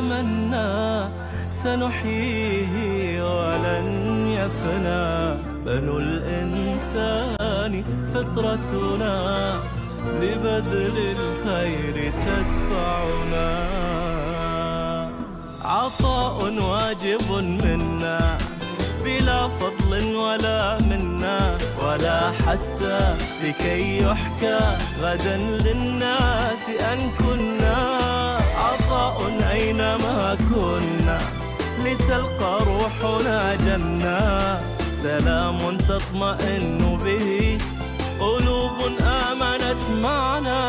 تمنى سنحييه ولن يفنى. بنو الإنسان فطرتنا لبذل الخير تدفعنا. عطاء واجب منا بلا فضل ولا منا، ولا حتى لكي يحكى غدا للناس أن كنا. عطاء أينما كنا لتلقى روحنا جنة. سلام تطمئن به قلوب آمنت معنا.